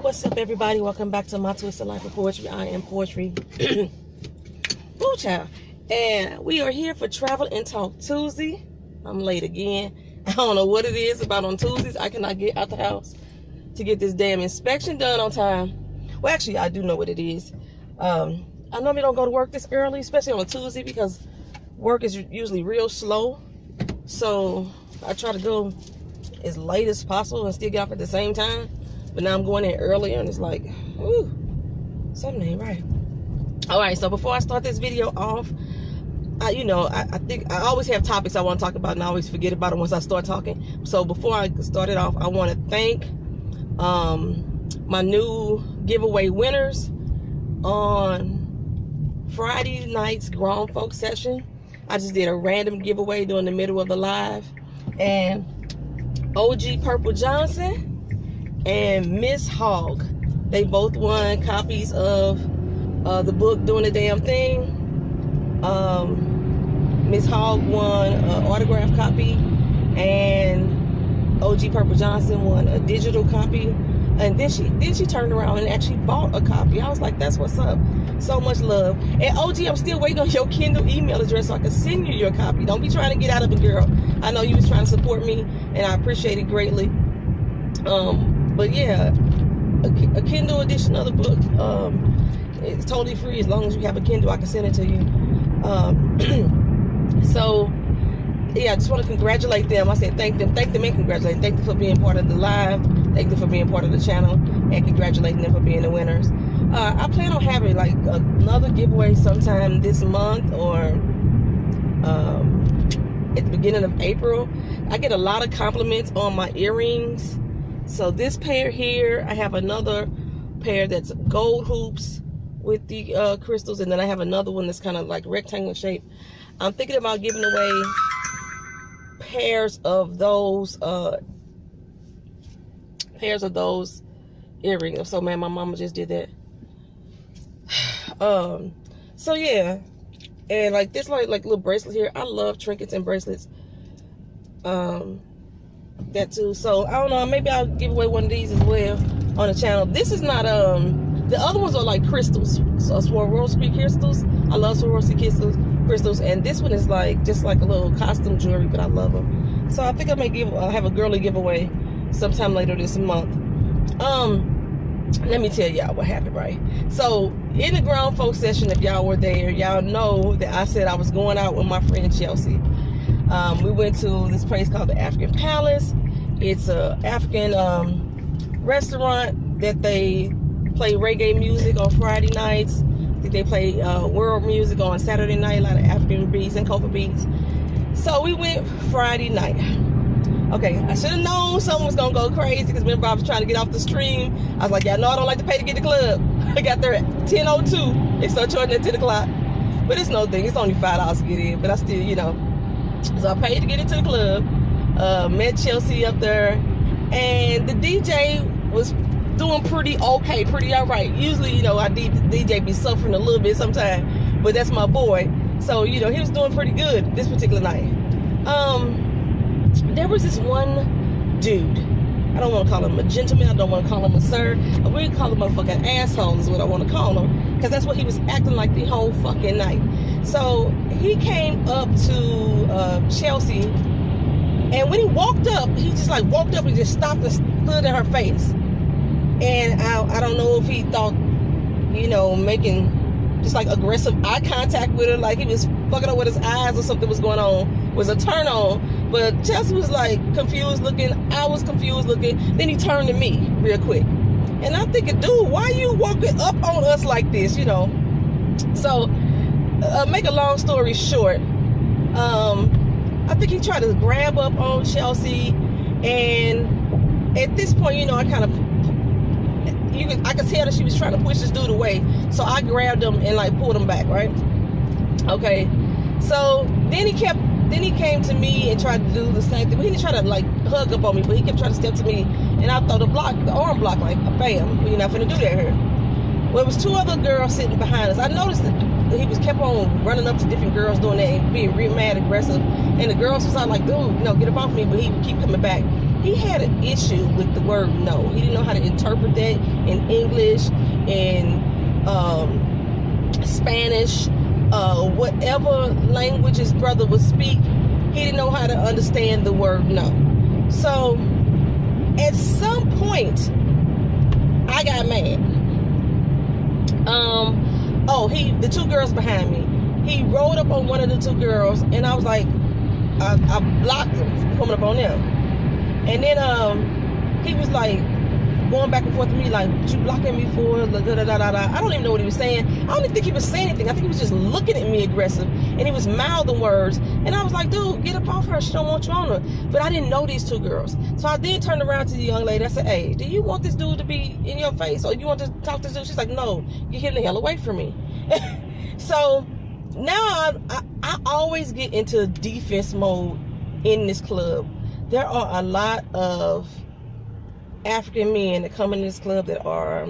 What's up, everybody? Welcome back to my Twisted Life of Poetry. I am Poetry. Woo, child. And we are here for Travel and Talk Tuesday. I'm late again. I don't know what it is about on Tuesdays. I cannot get out the house to get this damn inspection done on time. Well, actually, I do know what it is. I normally don't go to work this early, especially on a Tuesday, because work is usually real slow. So I try to go as late as possible and still get off at the same time. But now I'm going in earlier, and it's like, ooh, something ain't right. All right, so before I start this video off, I think I always have topics I want to talk about, and I always forget about them once I start talking. So before I start it off, I want to thank my new giveaway winners on Friday night's grown folk session. I just did a random giveaway during the middle of the live, and OG Purple Johnson and Miss Hogg, they both won copies of the book Doing the Damn Thing. Miss Hogg won an autographed copy, and OG Purple Johnson won a digital copy. And then she turned around and actually bought a copy. I was like, that's what's up. So much love. And OG, I'm still waiting on your Kindle email address so I can send you your copy. Don't be trying to get out of it, girl. I know you was trying to support me, and I appreciate it greatly. But yeah, a Kindle edition of the book, it's totally free. As long as you have a Kindle, I can send it to you. So yeah, I just want to congratulate them. I said thank them and congratulate them. Thank them for being part of the live. Thank them for being part of the channel, and congratulating them for being the winners. I plan on having like another giveaway sometime this month, or at the beginning of April. I get a lot of compliments on my earrings. So this pair here, I have another pair that's gold hoops with the crystals, and then I have another one that's kind of like rectangular shape. I'm thinking about giving away pairs of those earrings. So man, my mama just did that. So yeah, and like this like little bracelet here. I love trinkets and bracelets. That too. So I don't know, maybe I'll give away one of these as well on the channel. This is not the other ones are like crystals, so Swarovski crystals. I love Swarovski crystals, and this one is like just like a little costume jewelry, but I love them. So I think I may have a girly giveaway sometime later this month. Let me tell y'all what happened, right? So in the grown folk session, if y'all were there, y'all know that I said I was going out with my friend Chelsea. We went to this place called the African Palace. It's a African restaurant that they play reggae music on Friday nights. I think they play world music on Saturday night, a lot of African beats and Copa beats. So we went Friday night. Okay, I should have known someone was gonna go crazy, because remember I was trying to get off the stream. I was like, y'all know I don't like to pay to get the club. I got there at 10:02. They start charging at 10 o'clock. But it's no thing, it's only $5 to get in, but I still, you know. So I paid to get into the club. Met Chelsea up there, and the DJ was doing pretty okay, pretty all right. Usually, you know, the DJ be suffering a little bit sometimes, but that's my boy. So, you know, he was doing pretty good this particular night. There was this one dude. I don't want to call him a gentleman. I don't want to call him a sir. I really call him a fucking asshole is what I want to call him, because that's what he was acting like the whole fucking night. So he came up to Chelsea, and when he walked up, he just like walked up and just stopped and stood in her face. And I don't know if he thought, you know, making just like aggressive eye contact with her, like he was fucking up with his eyes or something was going on, was a turn on. But Chelsea was like confused looking. I was confused looking. Then he turned to me real quick. And I'm thinking, dude, why are you walking up on us like this, you know? So, make a long story short, I think he tried to grab up on Chelsea. And at this point, you know, I could tell that she was trying to push this dude away. So I grabbed him and like pulled him back, right? Okay. So then he came to me and tried to do the same thing. But he didn't try to like hug up on me, but he kept trying to step to me, and I throw the arm block, like bam, you're not finna do that here. Well, it was two other girls sitting behind us. I noticed that he kept on running up to different girls doing that and being real mad, aggressive. And the girls was like, dude, you know, get up off me. But he would keep coming back. he had an issue with the word no. He didn't know how to interpret that in English, in Spanish, whatever language his brother would speak. He didn't know how to understand the word no. So at some point, I got mad. The two girls behind me, he rolled up on one of the two girls, and I was like, I blocked him from coming up on them. And then he was like going back and forth with me, like, what you blocking me for? I don't even know what he was saying. I don't even think he was saying anything. I think he was just looking at me aggressive, and he was mouthing words. And I was like, dude, get up off her. She don't want you on her. But I didn't know these two girls. So I then turned around to the young lady. I said, hey, do you want this dude to be in your face, or you want to talk to this dude? She's like, no, get him the hell away from me. So now I always get into defense mode in this club. There are a lot of African men that come in this club that are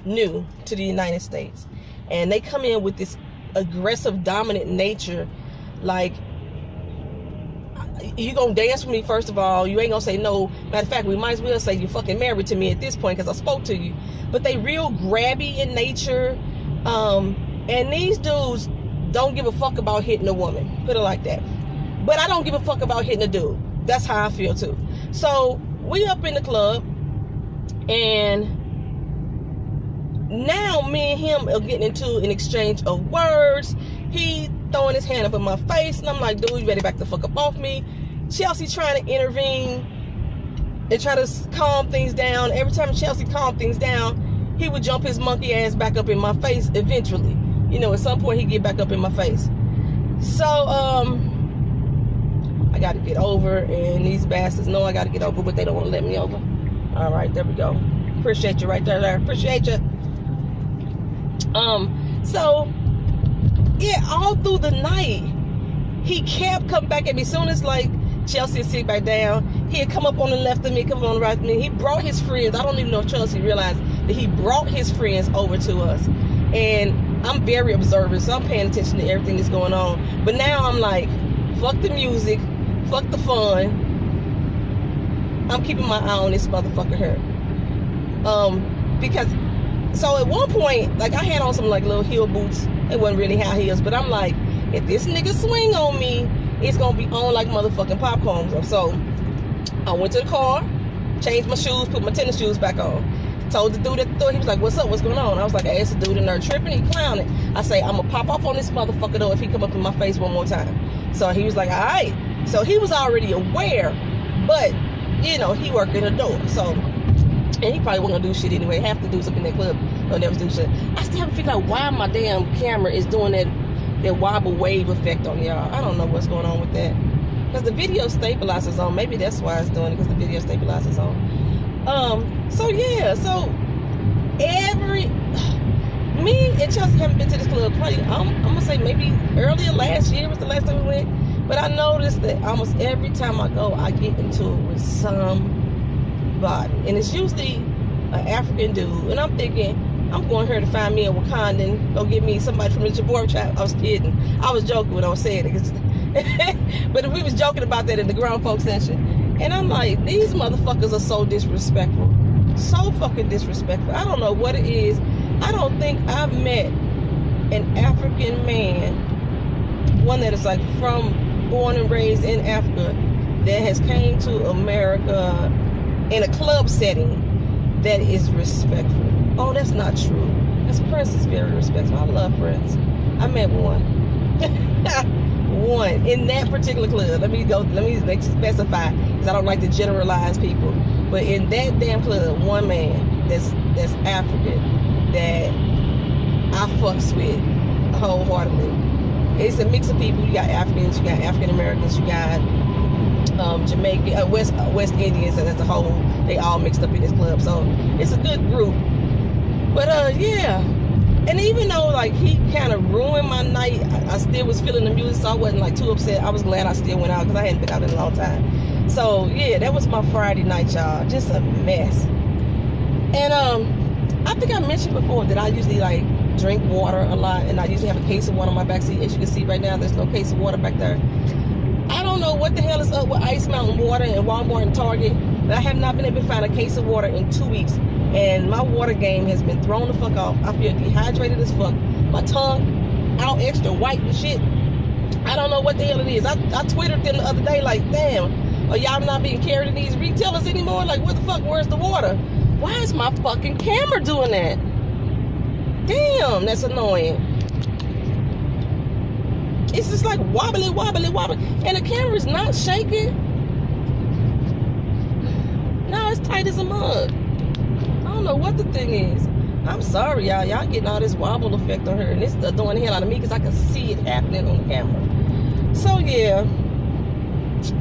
new to the United States, and they come in with this aggressive, dominant nature. Like, you gonna dance with me, first of all. You ain't gonna say no. Matter of fact, we might as well say you're fucking married to me at this point, because I spoke to you. But they real grabby in nature, and these dudes don't give a fuck about hitting a woman, put it like that. But I don't give a fuck about hitting a dude. That's how I feel too. So we up in the club, and now me and him are getting into an exchange of words. He throwing his hand up in my face, and I'm like, dude, you better back the fuck up off me. Chelsea trying to intervene and try to calm things down. Every time Chelsea calmed things down, he would jump his monkey ass back up in my face eventually. You know, at some point he'd get back up in my face. So I got to get over, and these bastards know I got to get over, but they don't want to let me over. All right, there we go. Appreciate you right there, Larry. Appreciate you. So yeah, all through the night, he kept coming back at me. As soon as like Chelsea would sit back down, he'd come up on the left of me, come on the right of me. He brought his friends. I don't even know if Chelsea realized that he brought his friends over to us. And I'm very observant, so I'm paying attention to everything that's going on. But now I'm like, fuck the music, fuck the fun. I'm keeping my eye on this motherfucker here. Because, so at one point, like, I had on some like little heel boots. It wasn't really high heels, but I'm like, if this nigga swing on me, it's gonna be on like motherfucking popcorn. So I went to the car, changed my shoes, put my tennis shoes back on. Told the dude at the door, he was like, what's up, what's going on? I was like, I asked the dude in there tripping, he clowning. I say, I'm gonna pop off on this motherfucker though if he come up in my face one more time. So he was like, all right. So he was already aware, but you know, he worked in the door. So, and he probably wasn't gonna do shit anyway. Half the dudes up in that club don't never do shit. I still haven't figured out why my damn camera is doing that wobble wave effect on y'all. I don't know what's going on with that. Because the video stabilizer's on. Maybe that's why it's doing it, because the video stabilizer's on. So yeah, so me and Chelsea haven't been to this club probably, I'm gonna say maybe earlier last year was the last time we went. But I noticed that almost every time I go, I get into it with somebody, and it's usually an African dude. And I'm thinking, I'm going here to find me a Wakandan, go get me somebody from the Jabor tribe. I was kidding. I was joking when I was saying it. But we was joking about that in the grown folks session. And I'm like, these motherfuckers are so disrespectful. So fucking disrespectful. I don't know what it is. I don't think I've met an African man, one that is like born and raised in Africa, that has came to America in a club setting that is respectful. Oh, that's not true. This Prince is very respectful. I love Prince. I met one. One in that particular club. Let me specify, because I don't like to generalize people. But in that damn club, one man that's African that I fucks with wholeheartedly. It's a mix of people. You got Africans, you got African Americans, you got Jamaican, West Indians, and as a whole, they all mixed up in this club. So it's a good group. But yeah. And even though like he kind of ruined my night, I still was feeling the music, so I wasn't like too upset. I was glad I still went out, because I hadn't been out in a long time. So yeah, that was my Friday night, y'all. Just a mess. And I think I mentioned before that I usually like drink water a lot, and I usually have a case of water on my backseat. As you can see right now, there's no case of water back there. I don't don't know what the hell is up with Ice Mountain Water and Walmart and Target, but I have not been able to find a case of water in 2 weeks. And my water game has been thrown the fuck off. I feel dehydrated as fuck. My tongue out extra white and shit. I don't know what the hell it is. I twittered them the other day like, damn, are y'all not being carried in these retailers anymore? Like, what the fuck, where's the water? Why is my fucking camera doing that? Damn, that's annoying. It's just like wobbly. And the camera's not shaking. No, it's tight as a mug. I don't know what the thing is. I'm sorry, y'all. Y'all getting all this wobble effect on her. And it's annoying the hell out of me because I can see it happening on the camera. So, yeah.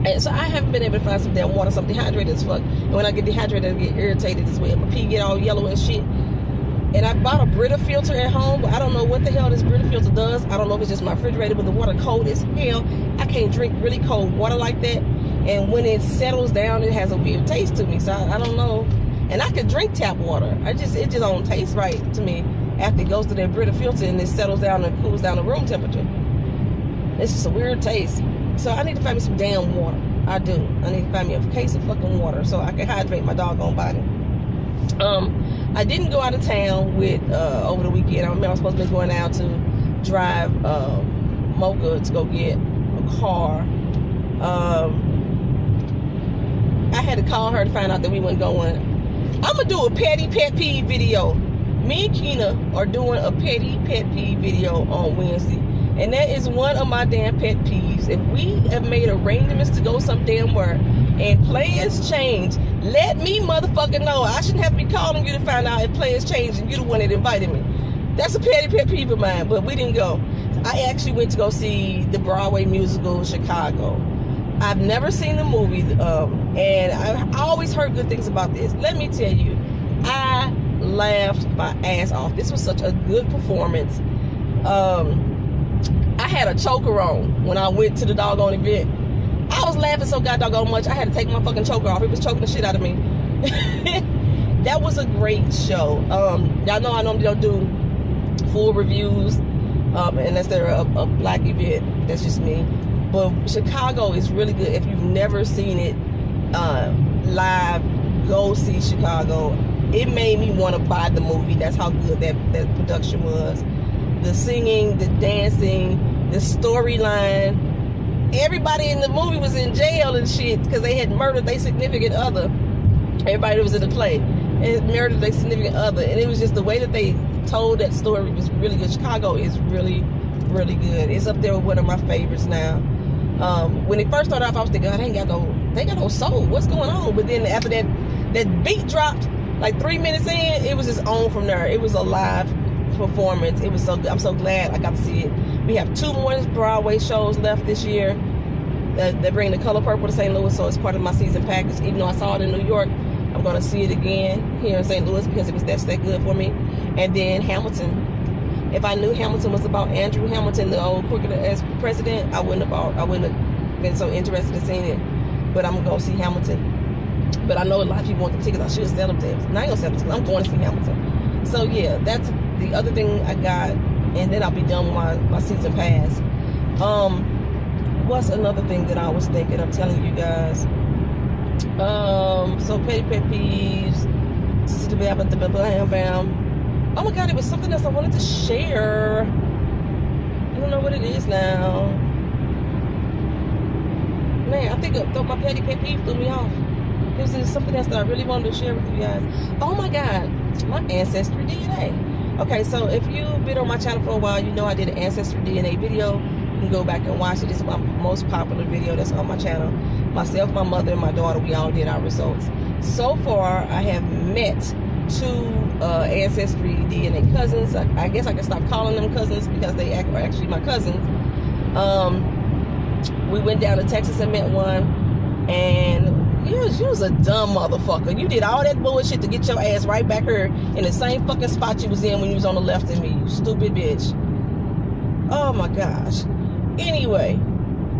And so I haven't been able to find some damn water. So I'm dehydrated as fuck. And when I get dehydrated, I get irritated as well. My pee get all yellow and shit. And I bought a Brita filter at home, but I don't know what the hell this Brita filter does. I don't know if it's just my refrigerator, but the water cold as hell. I can't drink really cold water like that. And when it settles down, it has a weird taste to me. So I don't know. And I could drink tap water. It just don't taste right to me after it goes through that Brita filter and it settles down and cools down to room temperature. It's just a weird taste. So I need to find me some damn water. I do. I need to find me a case of fucking water so I can hydrate my doggone body. I didn't go out of town with over the weekend. I remember I was supposed to be going out to drive Mocha to go get a car. I had to call her to find out that we weren't going. I'm gonna do a petty pet peeve video. Me and Keena are doing a petty pet peeve video on Wednesday. And that is one of my damn pet peeves. If we have made arrangements to go some damn where and plans change, let me motherfucking know. I shouldn't have to be calling you to find out if plans change and you're the one that invited me. That's a petty pet peeve of mine, but we didn't go. I actually went to go see the Broadway musical Chicago. I've never seen the movie, and I always heard good things about this. Let me tell you, I laughed my ass off. This was such a good performance. I had a choker on when I went to the doggone event. I was laughing so goddamn much, I had to take my fucking choker off. It was choking the shit out of me. That was a great show. Y'all know I normally don't do full reviews unless they're a black event. That's just me. But Chicago is really good. If you've never seen it live, go see Chicago. It made me want to buy the movie. That's how good that production was. The singing, the dancing, the storyline. Everybody in the movie was in jail and shit because they had murdered their significant other. Everybody that was in the play had murdered their significant other. And it was just the way that they told that story was really good. Chicago is really, really good. It's up there with one of my favorites now. When it first started off, I was thinking, oh, they got no soul. What's going on? But then after that beat dropped, like 3 minutes in, it was just on from there. It was a live performance. It was so good. I'm so glad I got to see it. We have 2 more Broadway shows left this year. They're bringing The Color Purple to St. Louis, so it's part of my season package. Even though I saw it in New York, I'm going to see it again here in St. Louis because it was that good for me. And then Hamilton. If I knew Hamilton was about Andrew Hamilton, the old cricketer, as president, I wouldn't have been so interested in seeing it. But I'm gonna go see Hamilton. But I know a lot of people want the tickets. I should sell them to them. Now I ain't gonna sell them to them. I'm going to see Hamilton. So yeah, that's the other thing I got, and then I'll be done with my season pass. What's another thing that I was thinking? I'm telling you guys. So petty pet peeves. Oh my God, it was something else I wanted to share. I don't know what it is now. Man, I think my petty pet peeve threw me off. It was something else that I really wanted to share with you guys. Oh my God, my Ancestry DNA. Okay, so if you've been on my channel for a while, you know I did an Ancestry DNA video. You can go back and watch it. It's my most popular video that's on my channel. Myself, my mother, and my daughter, we all did our results. So far, I have met 2 Ancestry DNA cousins. I guess I can stop calling them cousins because they are actually my cousins. We went down to Texas and met one, and you was a dumb motherfucker. You did all that bullshit to get your ass right back here in the same fucking spot you was in when you was on the left of me, you stupid bitch. Oh my gosh. Anyway,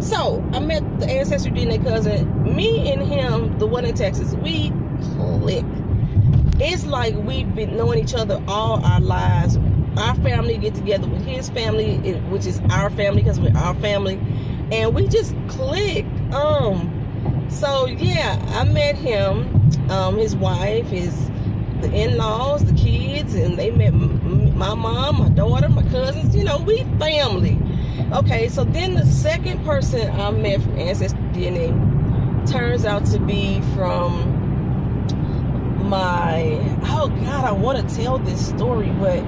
so I met the Ancestry DNA cousin. Me and him, the one in Texas, we click. It's like we've been knowing each other all our lives. Our family get together with his family, which is our family because we're our family, and we just clicked. So yeah, I met him, his wife, the in-laws, the kids, and they met my mom, my daughter, my cousins. You know, we family. Okay, so then the second person I met from Ancestry DNA turns out to be from oh God, I want to tell this story, but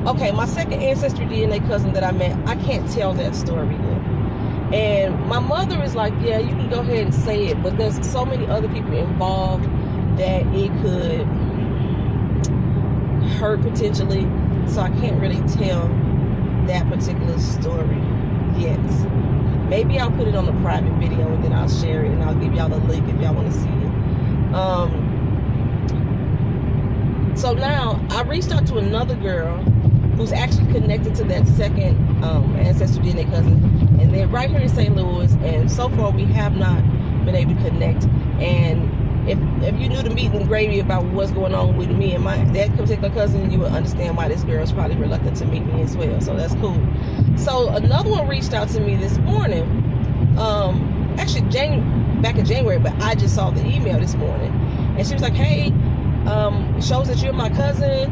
okay, my second Ancestry DNA cousin that I met, I can't tell that story yet. And my mother is like, yeah, you can go ahead and say it, but there's so many other people involved that it could hurt potentially, so I can't really tell that particular story yet. Maybe I'll put it on a private video and then I'll share it and I'll give y'all the link if y'all want to see it. So now I reached out to another girl who's actually connected to that second Ancestry DNA cousin, and they're right here in St. Louis, and so far we have not been able to connect. And if you knew the meat and gravy about what's going on with me and that particular cousin, you would understand why this girl's probably reluctant to meet me as well. So that's cool. So another one reached out to me this morning, actually back in January, but I just saw the email this morning, and she was like, hey, it shows that you're my cousin.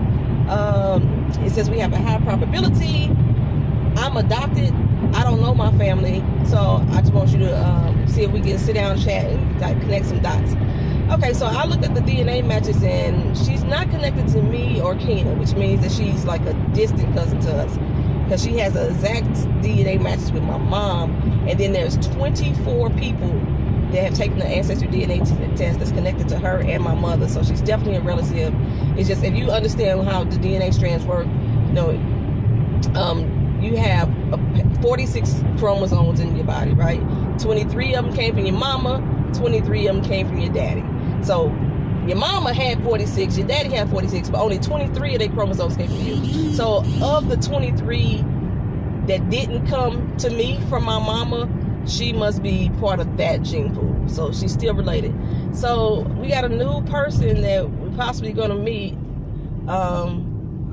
It says we have a high probability. I'm adopted. I don't know my family, so I just want you to see if we can sit down and chat and connect some dots. Okay, so I looked at the DNA matches, and she's not connected to me or Keena, which means that she's like a distant cousin to us, because she has an exact DNA matches with my mom, and then there's 24 people that have taken the Ancestry DNA test that's connected to her and my mother, so she's definitely a relative. It's just, if you understand how the DNA strands work, you know, you have 46 chromosomes in your body, right? 23 of them came from your mama, 23 of them came from your daddy. So your mama had 46, your daddy had 46, but only 23 of their chromosomes came from you. So of the 23 that didn't come to me from my mama, she must be part of that gene pool. So she's still related. So we got a new person that we're possibly going to meet,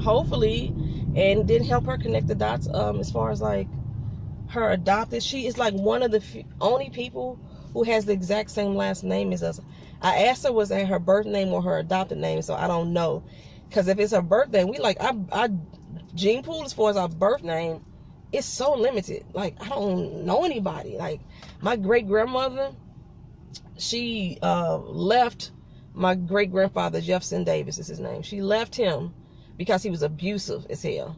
hopefully, and then help her connect the dots as far as like her adopted. She is like one of the only people who has the exact same last name as us. I asked her, was that her birth name or her adopted name? So I don't know, because if it's her birth name, we like our gene pool as far as our birth name, it's so limited. Like, I don't know anybody. Like, my great grandmother, she left my great grandfather, Jefferson Davis is his name. She left him because he was abusive as hell.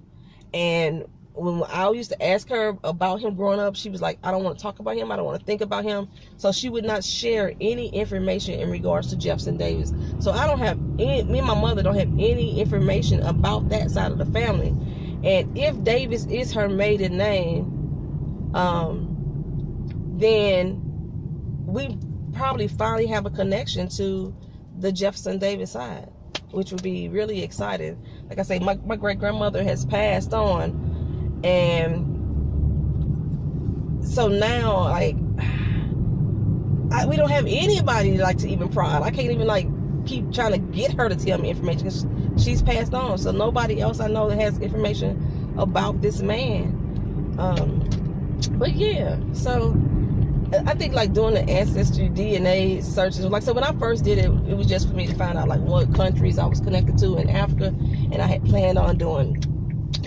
And when I used to ask her about him growing up, she was like, I don't want to talk about him. I don't want to think about him. So she would not share any information in regards to Jefferson Davis. So I don't have me and my mother don't have any information about that side of the family. And if Davis is her maiden name, then we probably finally have a connection to the Jefferson Davis side, which would be really exciting. Like I say, my great-grandmother has passed on, and so now, like, we don't have anybody like to even prod. I can't even like keep trying to get her to tell me information because she's passed on. So nobody else I know that has information about this man. But yeah, so I think like doing the Ancestry DNA searches, like, so when I first did it, it was just for me to find out like what countries I was connected to in Africa, and I had planned on doing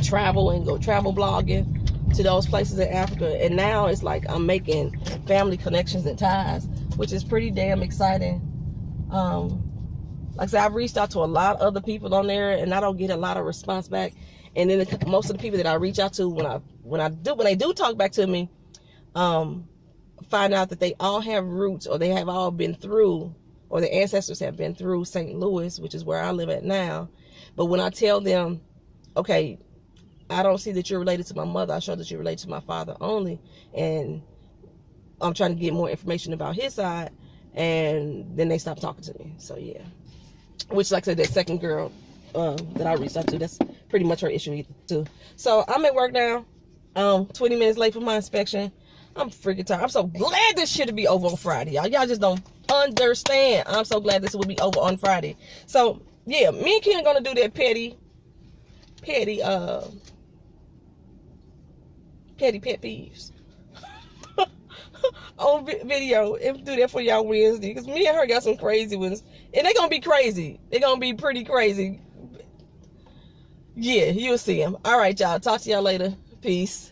travel and go travel blogging to those places in Africa. And now it's like I'm making family connections and ties, which is pretty damn exciting. Like I said, I've reached out to a lot of other people on there, and I don't get a lot of response back. And then most of the people that I reach out to, when they do talk back to me, find out that they all have roots, or they have all been through, or their ancestors have been through St. Louis, which is where I live at now. But when I tell them, okay, I don't see that you're related to my mother, I show that you're related to my father only, and I'm trying to get more information about his side, and then they stop talking to me. So yeah, which, like I said, that second girl that I reached out to, that's pretty much her issue too. So I'm at work now, 20 minutes late for my inspection. I'm freaking tired. I'm so glad this shit will be over on Friday, y'all. Y'all just don't understand. I'm so glad this will be over on Friday. So yeah, me and Ken are gonna do that petty pet peeves. on video and do that for y'all Wednesday. Because me and her got some crazy ones. And they're going to be crazy. They're going to be pretty crazy. Yeah, you'll see them. All right, y'all. Talk to y'all later. Peace.